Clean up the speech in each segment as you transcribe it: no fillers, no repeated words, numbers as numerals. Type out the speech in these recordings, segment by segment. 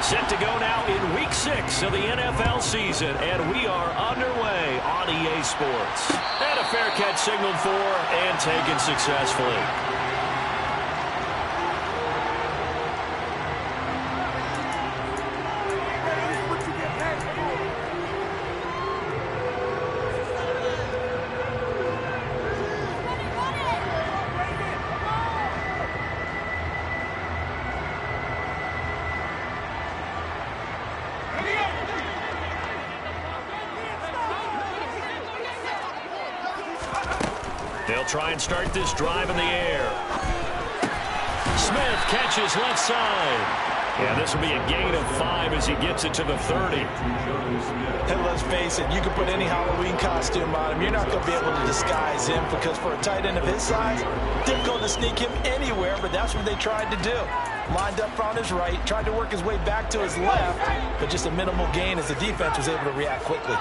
Set to go now in Week 6 of the NFL season, and we are underway on EA Sports. And a fair catch signaled for and taken successfully. They'll try and start this drive in the air. Smith catches left side. Yeah, this will be a gain of 5 as he gets it to the 30. And let's face it, you can put any Halloween costume on him. You're not going to be able to disguise him because for a tight end of his size, difficult to sneak him anywhere, but that's what they tried to do. Lined up on his right, tried to work his way back to his left, but just a minimal gain as the defense was able to react quickly.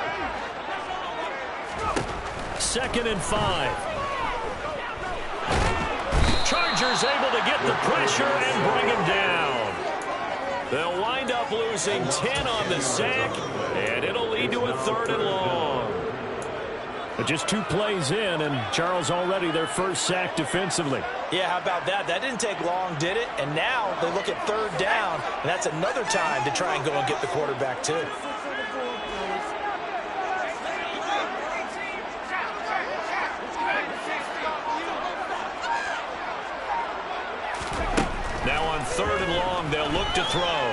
2nd and 5. Chargers able to get the pressure and bring him down. They'll wind up losing 10 on the sack, and it'll lead to a 3rd and long. But just 2 plays in, and Charles already their first sack defensively. Yeah, how about that? That didn't take long, did it? And now they look at 3rd down, and that's another time to try and go and get the quarterback, too. Now on 3rd and long, they'll look to throw.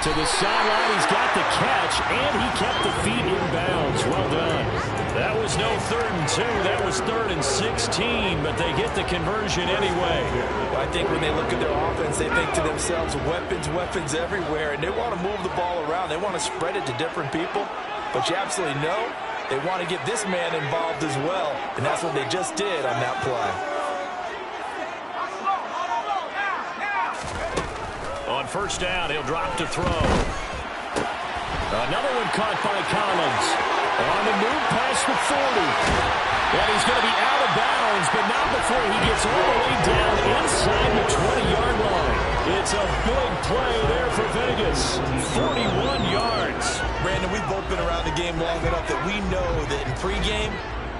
To the sideline, he's got the catch, and he kept the feet in bounds. Well done. That was no 3rd and 2. That was 3rd and 16, but they get the conversion anyway. Well, I think when they look at their offense, they think to themselves, weapons, weapons everywhere, and they want to move the ball around. They want to spread it to different people, but you absolutely know they want to get this man involved as well, and that's what they just did on that play. On 1st down, he'll drop to throw. Another one caught by Collins. On the move past the 40. And he's going to be out of bounds, but not before he gets all the way down inside the 20-yard line. It's a big play there for Vegas. 41 yards. Brandon, we've both been around the game long enough that we know that in pregame,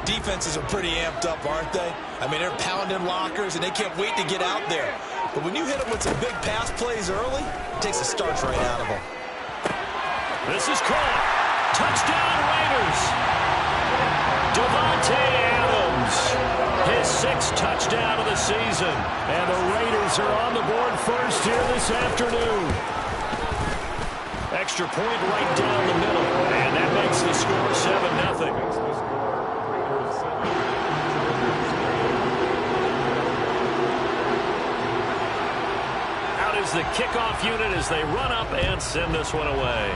defenses are pretty amped up, aren't they? I mean, they're pounding lockers, and they can't wait to get out there. But when you hit them with some big pass plays early, it takes the starch right out of them. This is caught. Touchdown, Raiders. Davante Adams, his 6th touchdown of the season. And the Raiders are on the board first here this afternoon. Extra point right down the middle. And that makes the score 7-0. The kickoff unit as they run up and send this one away.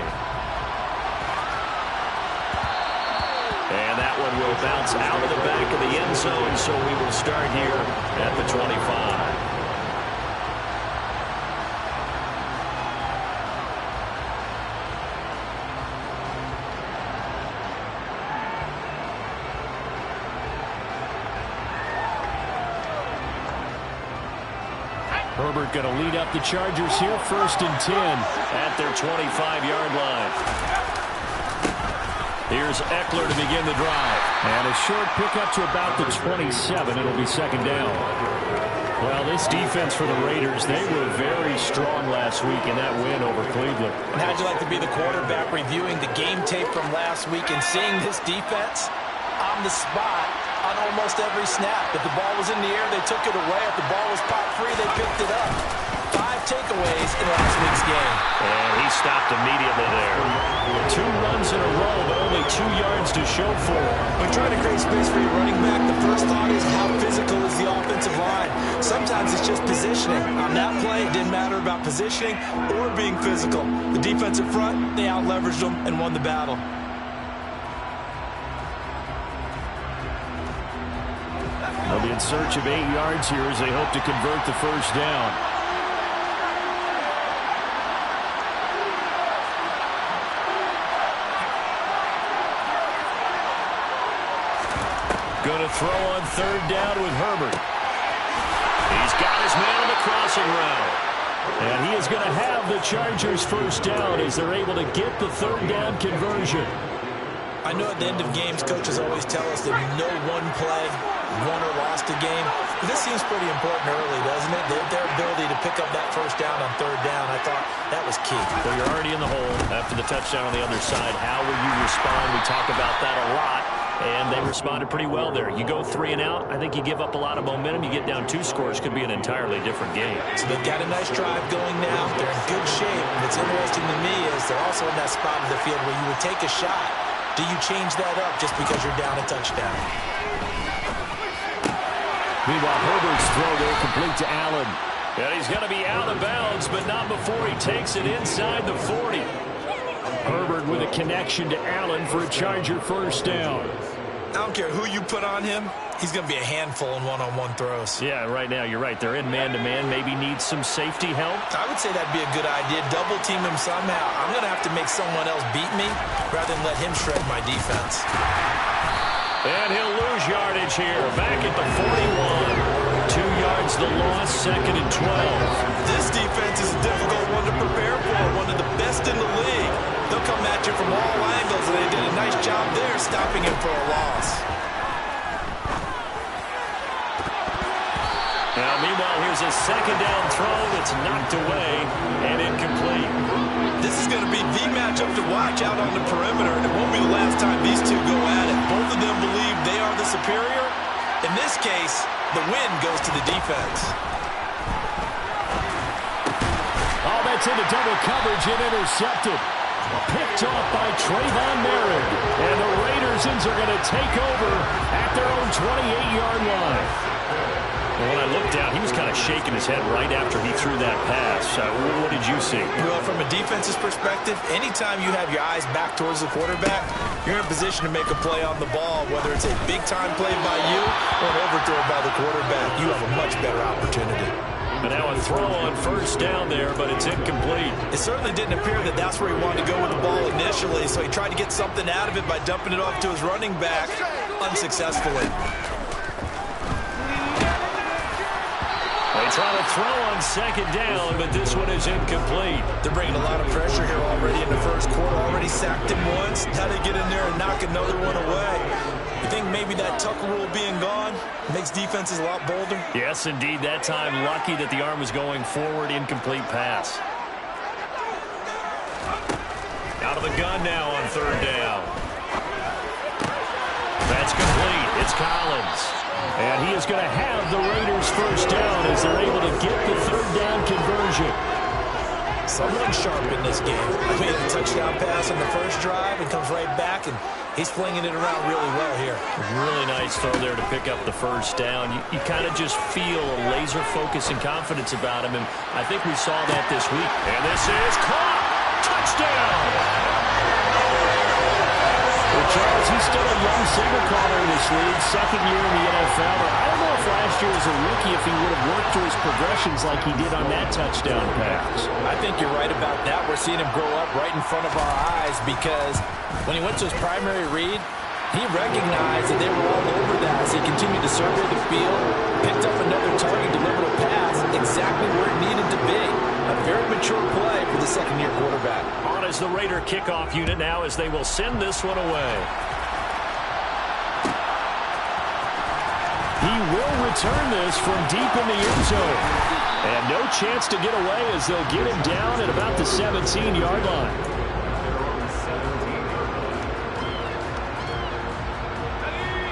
And that one will bounce out of the back of the end zone, so we will start here at the 25. Herbert going to lead up the Chargers here, 1st and 10 at their 25-yard line. Here's Eckler to begin the drive. And a short pickup to about the 27. It'll be 2nd down. Well, this defense for the Raiders, they were very strong last week in that win over Cleveland. And how'd you like to be the quarterback reviewing the game tape from last week and seeing this defense on the spot on almost every snap? If the ball was in the air, they took it away. If the ball was popped free, they picked it up. 5 takeaways in last week's game. And he stopped immediately there. 2 runs in a row, but only 2 yards to show for it. When trying to create space for your running back, the first thought is how physical is the offensive line. Sometimes it's just positioning. On that play, it didn't matter about positioning or being physical. The defensive front, they out-leveraged them and won the battle. They'll be in search of 8 yards here as they hope to convert the 1st down. Going to throw on 3rd down with Herbert. He's got his man on the crossing route. And he is going to have the Chargers first down as they're able to get the third down conversion. I know at the end of games, coaches always tell us that no one play won or lost a game. But this seems pretty important early, doesn't it? Their ability to pick up that first down on third down, I thought that was key. Well, you're already in the hole after the touchdown on the other side. How will you respond? We talk about that a lot. And they responded pretty well there. You go 3 and out, I think you give up a lot of momentum. You get down 2 scores, could be an entirely different game. So they've got a nice drive going now. They're in good shape. What's interesting to me is they're also in that spot of the field where you would take a shot. Do you change that up just because you're down a touchdown? Meanwhile, Herbert's throw there complete to Allen. And he's going to be out of bounds, but not before he takes it inside the 40. Herbert with a connection to Allen for a Charger first down. I don't care who you put on him. He's going to be a handful in one-on-one throws. Yeah, right now, you're right. They're in man-to-man. Maybe need some safety help. I would say that'd be a good idea. Double team him somehow. I'm going to have to make someone else beat me rather than let him shred my defense. And he'll lose yardage here. Back at the 41. 2 yards the loss, 2nd and 12. This defense is a difficult one to prepare for. One of the best in the league. They'll come at you from all angles, and they did a nice job there stopping him for a loss. Now, meanwhile, here's a 2nd down throw that's knocked away and incomplete. This is going to be the matchup to watch out on the perimeter, and it won't be the last time these two go at it. Both of them believe they are the superior. In this case, the win goes to the defense. Oh, that's into double coverage and intercepted. Picked off by Trayvon Merrick. And the Raiders are going to take over at their own 28-yard line. Well, when I looked down, he was kind of shaking his head right after he threw that pass. What did you see? Well, from a defense's perspective, anytime you have your eyes back towards the quarterback, you're in a position to make a play on the ball, whether it's a big-time play by you or an overthrow by the quarterback. You have a much better opportunity. And now a throw on first down there, but it's incomplete. It certainly didn't appear that that's where he wanted to go with the ball initially, so he tried to get something out of it by dumping it off to his running back unsuccessfully. They try to throw on 2nd down, but this one is incomplete. They're bringing a lot of pressure here already in the first quarter. Already sacked him once. Now they get in there and knock another one away. You think maybe that Tucker rule being gone makes defenses a lot bolder? Yes, indeed. That time, lucky that the arm was going forward. Incomplete pass. Out of the gun now on 3rd down. That's complete. It's Collins. And he is going to have the Raiders first down as they're able to get the 3rd down conversion. Someone sharp in this game. Made a touchdown pass on the first drive and comes right back, and he's flinging it around really well here. Really nice throw there to pick up the first down. You kind of just feel a laser focus and confidence about him, and I think we saw that this week. And this is caught. Touchdown. Well, Charles, he's still a young signal caller in this league, 2nd year in the NFL. I don't know if last year as a rookie if he would have worked through his progressions like he did on that touchdown pass. I think you're right about that. We're seeing him grow up right in front of our eyes because when he went to his primary read, he recognized that they were all over that as he continued to survey the field, picked up another target, delivered a pass exactly where it needed to be. A very mature play for the 2nd-year quarterback. On as the Raider kickoff unit now as they will send this one away. He will return this from deep in the end zone. And no chance to get away as they'll get him down at about the 17-yard line.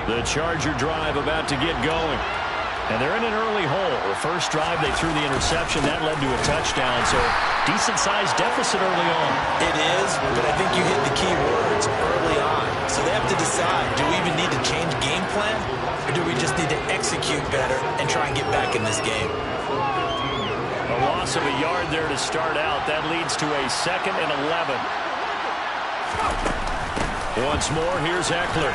The Charger drive about to get going. And they're in an early hole. The first drive, they threw the interception. That led to a touchdown. So decent-sized deficit early on. It is, but I think you hit the key words early on. So they have to decide, do we even need to change game plan? Or do we just need to execute better and try and get back in this game? A loss of a yard there to start out. That leads to a 2nd and 11. Once more, here's Eckler.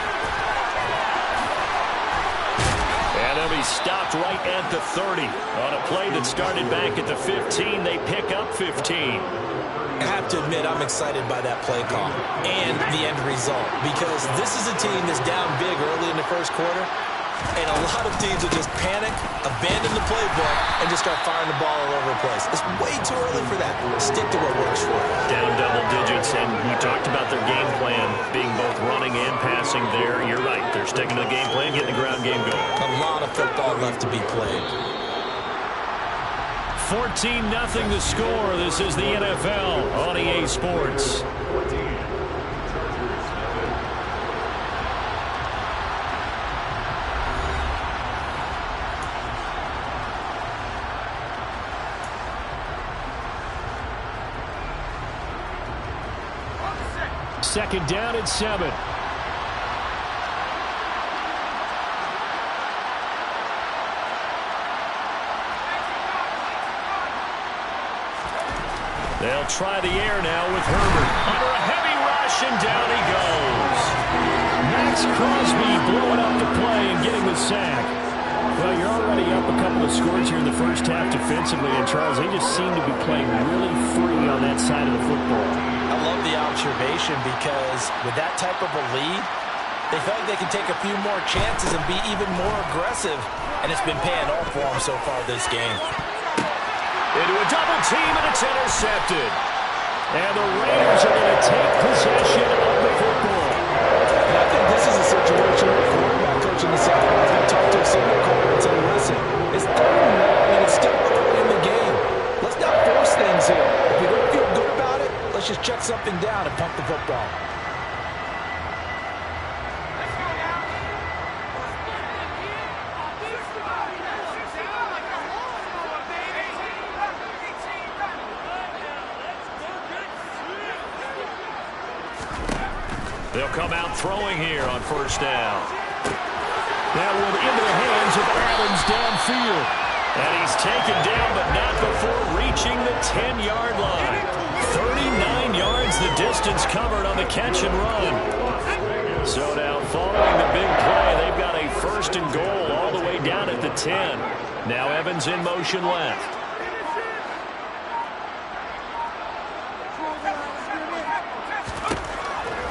And they'll be stopped right at the 30. On a play that started back at the 15, they pick up 15. I have to admit, I'm excited by that play call and the end result because this is a team that's down big early in the first quarter. And a lot of teams will just panic, abandon the playbook, and just start firing the ball all over the place. It's way too early for that. Stick to what works for you. Down double digits, and we talked about their game plan being both running and passing there. You're right. They're sticking to the game plan, getting the ground game going. A lot of football left to be played. 14-0 the score. This is the NFL on EA Sports. Second down at 7. They'll try the air now with Herbert. Under a heavy rush, and down he goes. Max Crosby blowing up the play and getting the sack. Well, you're already up a couple of scores here in the first half defensively, and Charles, they just seem to be playing really free on that side of the football. I love the observation because with that type of a lead, they feel like they can take a few more chances and be even more aggressive, and it's been paying off for them so far this game. Into a double team, and it's intercepted. And the Raiders are going to take possession of the football. And I think this is a situation where the quarterback coach in the sideline is going to talk to a senior corner and say, listen, it's 3rd and long, and it's still early in the game. Let's not force things here. If we don't feel good about it, let's just check something down and pump the football. They'll come out throwing here on first down. That one into the hands of Adams downfield. And he's taken down, but not before reaching the 10-yard line. 39 yards the distance covered on the catch and run. So now following the big play, they've got a 1st and goal all the way down at the 10. Now Evans in motion left.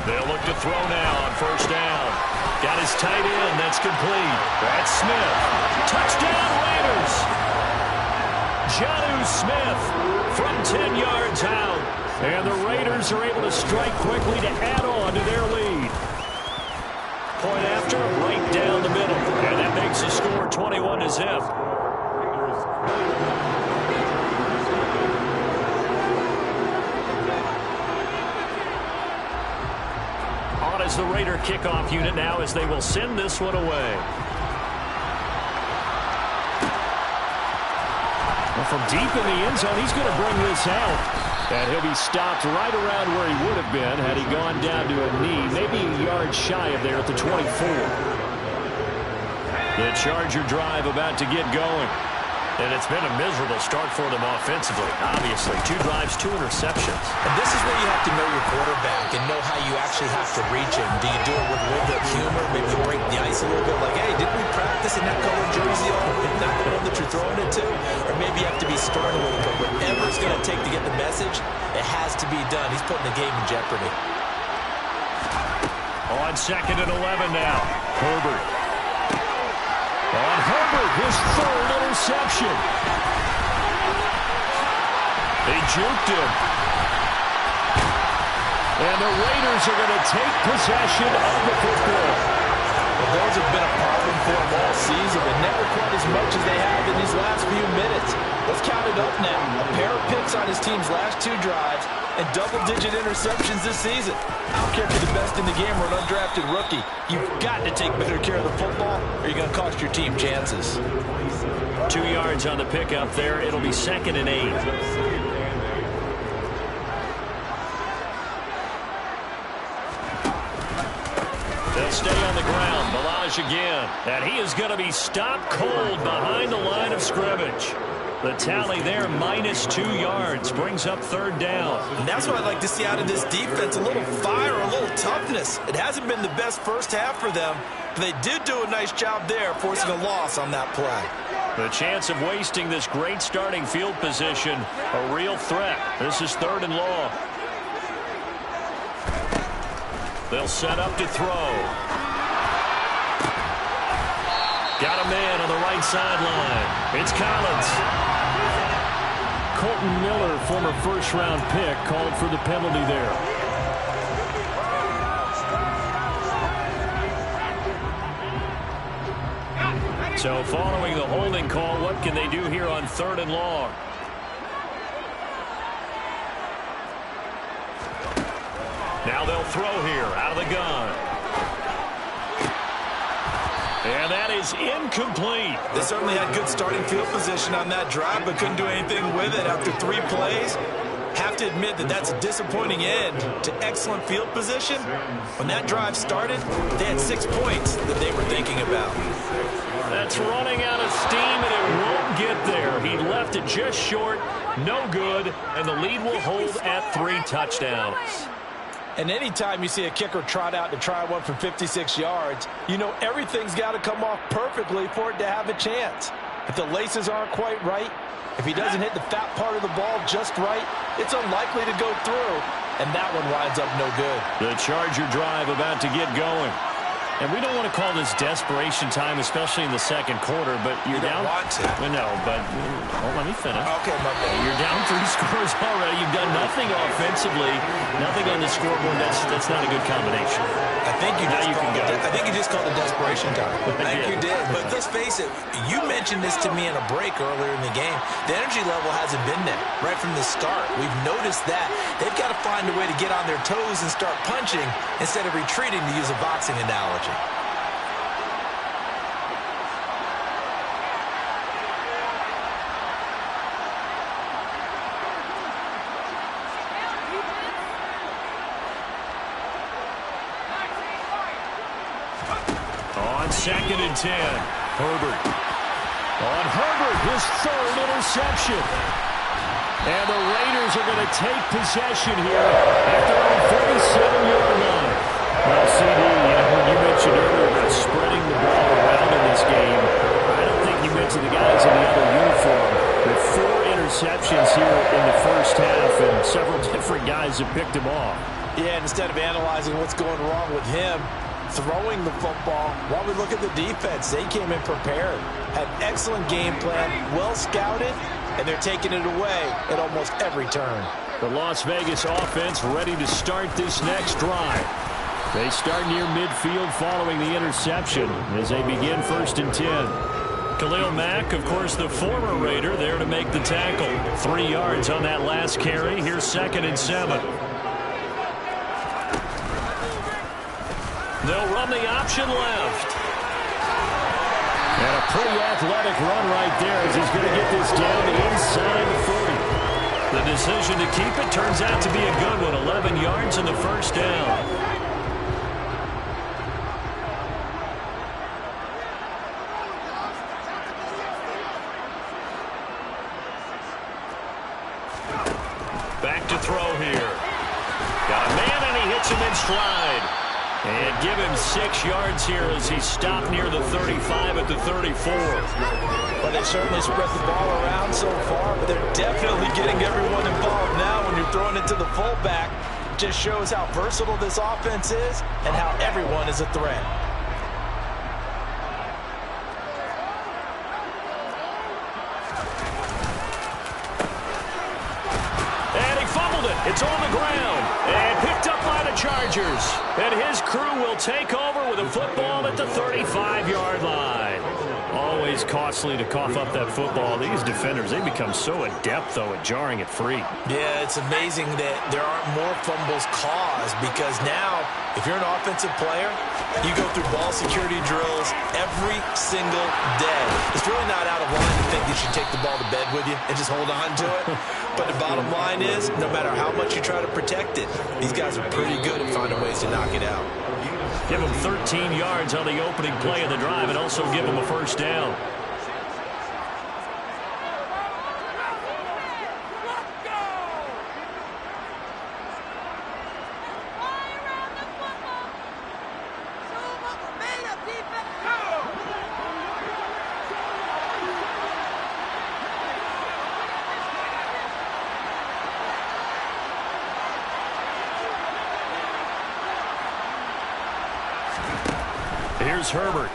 They'll look to throw now on first down. Got his tight end. That's complete. That's Smith. Touchdown, Raiders. Jonnu Smith from 10 yards out. And the Raiders are able to strike quickly to add on to their lead. Point after, right down the middle. And that makes the score 21-0. As the Raider kickoff unit now, as they will send this one away. Well, from deep in the end zone, he's going to bring this out. And he'll be stopped right around where he would have been had he gone down to a knee, maybe a yard shy of there at the 24. The Charger drive about to get going. And it's been a miserable start for them offensively, obviously. 2 drives, 2 interceptions. And this is where you have to know your quarterback and know how you actually have to reach him. Do you do it with a little bit of humor, maybe break the ice a little bit, like, hey, didn't we practice in that colored jersey? Isn't that the one that you're throwing it to? Or maybe you have to be stern a little bit. Whatever it's going to take to get the message, it has to be done. He's putting the game in jeopardy. On 2nd and 11 now. Herbert. On Herbert, his 3rd interception. They juked him. And the Raiders are going to take possession of the football. Well, those have been a problem for them all season, but never quite as much as they have in these last few minutes. Let's count it up now. A pair of picks on his team's last 2 drives and double-digit interceptions this season. I don't care if you're the best in the game or an undrafted rookie. You've got to take better care of the football or you're going to cost your team chances. 2 yards on the pickup there. It'll be 2nd and 8. They'll stay on the ground. Ballage again. And he is going to be stopped cold behind the line of scrimmage. The tally there, -2 yards, brings up 3rd down. And that's what I'd like to see out of this defense, a little fire, a little toughness. It hasn't been the best first half for them, but they did do a nice job there, forcing a loss on that play. The chance of wasting this great starting field position, a real threat. This is 3rd and long. They'll set up to throw. Got a man on the right sideline. It's Collins. Colton Miller, former first-round pick, called for the penalty there. So following the holding call, what can they do here on 3rd and long? Now they'll throw here out of the gun. And that is incomplete. They certainly had good starting field position on that drive, but couldn't do anything with it after 3 plays. Have to admit that that's a disappointing end to excellent field position. When that drive started, they had 6 points that they were thinking about. That's running out of steam, and it won't get there. He left it just short, no good, and the lead will hold at 3 touchdowns. And anytime you see a kicker trot out to try one for 56 yards, you know everything's got to come off perfectly for it to have a chance. If the laces aren't quite right, if he doesn't hit the fat part of the ball just right, it's unlikely to go through, and that one winds up no good. The Charger drive about to get going. And we don't want to call this desperation time, especially in the 2nd quarter, but you're down. You don't want to. Well, no, but let me finish. Okay, my bad. You're down 3 scores already. You've done nothing offensively, nothing on the scoreboard. That's not a good combination. I think you just called it desperation time. I think you did. But let's face it, you mentioned this to me in a break earlier in the game. The energy level hasn't been there right from the start. We've noticed that. They've got to find a way to get on their toes and start punching instead of retreating, to use a boxing analogy. On 2nd and 10, Herbert. On Herbert, his 3rd interception. And the Raiders are going to take possession here at their own 47-yard line. Well, CD, when you mentioned earlier about spreading the ball around in this game, I don't think you mentioned the guys in the other uniform. With 4 interceptions here in the first half, and several different guys have picked him off. Yeah, and instead of analyzing what's going wrong with him, throwing the football, while we look at the defense, they came in prepared, had excellent game plan, well scouted, and they're taking it away at almost every turn. The Las Vegas offense ready to start this next drive. They start near midfield following the interception as they begin 1st and 10. Khalil Mack, of course, the former Raider, there to make the tackle. 3 yards on that last carry. Here's 2nd and 7. They'll run the option left. And a pretty athletic run right there as he's going to get this down inside the 40. The decision to keep it turns out to be a good one. 11 yards in the first down. Back to throw here. Got a man, and he hits him in stride. And give him 6 yards here as he stopped near the 35 at the 34. Well, they certainly spread the ball around so far, but they're definitely getting everyone involved now when you're throwing it to the fullback. Just shows how versatile this offense is and how everyone is a threat. And he fumbled it. It's on the ground and picked up by the Chargers. And his crew will take over with a football at the 35-yard line. Always costly to cough up that football. These defenders, they become so adept, though, at jarring it free. Yeah, it's amazing that there aren't more fumbles caused, because now, if you're an offensive player, you go through ball security drills every single day. It's really not out of line to think you should take the ball to bed with you and just hold on to it. But the bottom line is, no matter how much you try to protect it, these guys are pretty good at finding ways to knock it out. Give them 13 yards on the opening play of the drive and also give them a first down. Here's Herbert.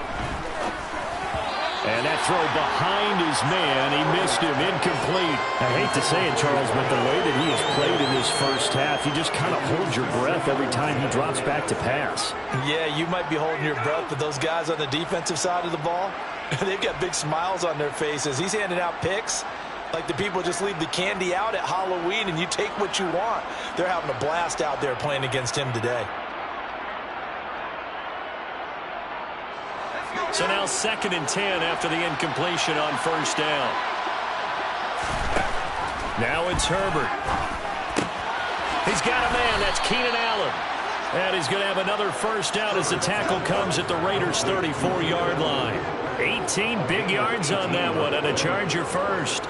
And that throw behind his man, he missed him, incomplete. I hate to say it, Charles, but the way that he has played in this first half, you just kind of hold your breath every time he drops back to pass. Yeah, you might be holding your breath, but those guys on the defensive side of the ball, they've got big smiles on their faces. He's handing out picks like the people just leave the candy out at Halloween and you take what you want. They're having a blast out there playing against him today. So now 2nd and 10 after the incompletion on first down. Now it's Herbert. He's got a man. That's Keenan Allen. And he's going to have another first down as the tackle comes at the Raiders' 34-yard line. 18 big yards on that one and a Charger first.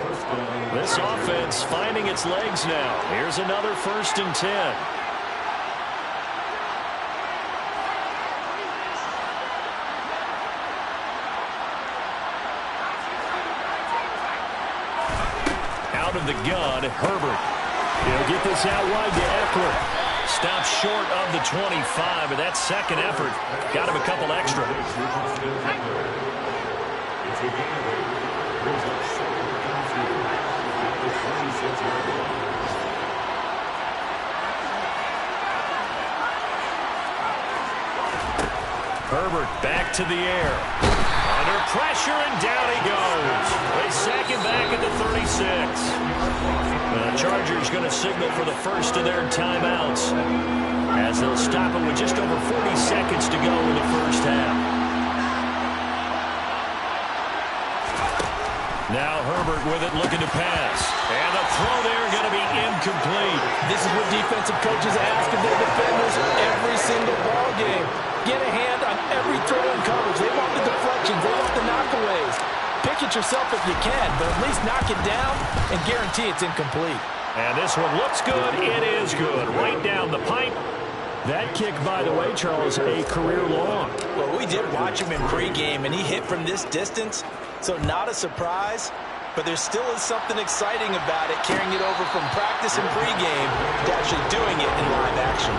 This offense finding its legs now. Here's another 1st and 10. Out of the gun, Herbert. He'll get this out wide to Eckler. Stops short of the 25, but that second effort got him a couple extra. Herbert back to the air. Under pressure, and down he goes. They sack him back at the 36. The Chargers going to signal for the first of their timeouts as they'll stop it with just over 40 seconds to go in the first half. Now Herbert with it, looking to pass. And the throw there going to be incomplete. This is what defensive coaches ask of their defenders every single ball game. Get a hand on every throw in coverage. They want the deflections. They want the knockaways. Pick it yourself if you can, but at least knock it down and guarantee it's incomplete. And this one looks good. It is good. Right down the pipe. That kick, by the way, Charles, a career long. Well, we did watch him in pregame, and he hit from this distance, so not a surprise. But there still is something exciting about it, carrying it over from practice and pregame to actually doing it in live action.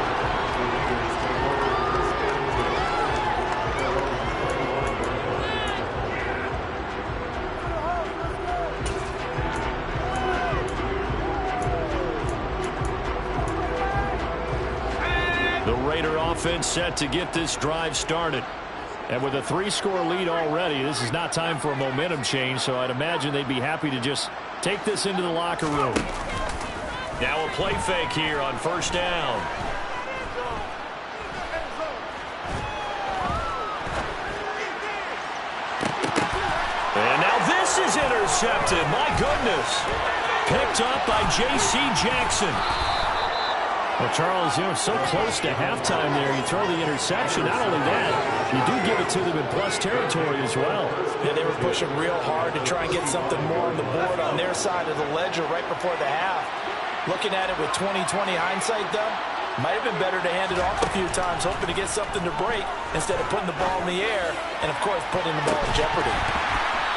Offense set to get this drive started. And with a 3-score lead already, this is not time for a momentum change, so I'd imagine they'd be happy to just take this into the locker room. Now a play fake here on first down. And now this is intercepted. My goodness. Picked up by J.C. Jackson. Well, Charles, so close to halftime there. You throw the interception. Not only that, you do give it to them in plus territory as well. Yeah, they were pushing real hard to try and get something more on the board on their side of the ledger right before the half. Looking at it with 20/20 hindsight, though, might have been better to hand it off a few times, hoping to get something to break instead of putting the ball in the air and, of course, putting the ball in jeopardy.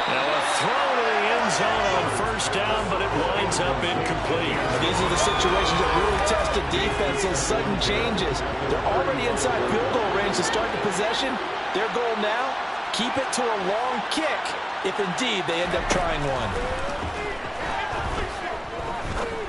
Now a throw to the end zone on first down, but it winds up incomplete. These are the situations that really test the defense, those sudden changes. They're already inside field goal range to start the possession. Their goal now, keep it to a long kick if indeed they end up trying one.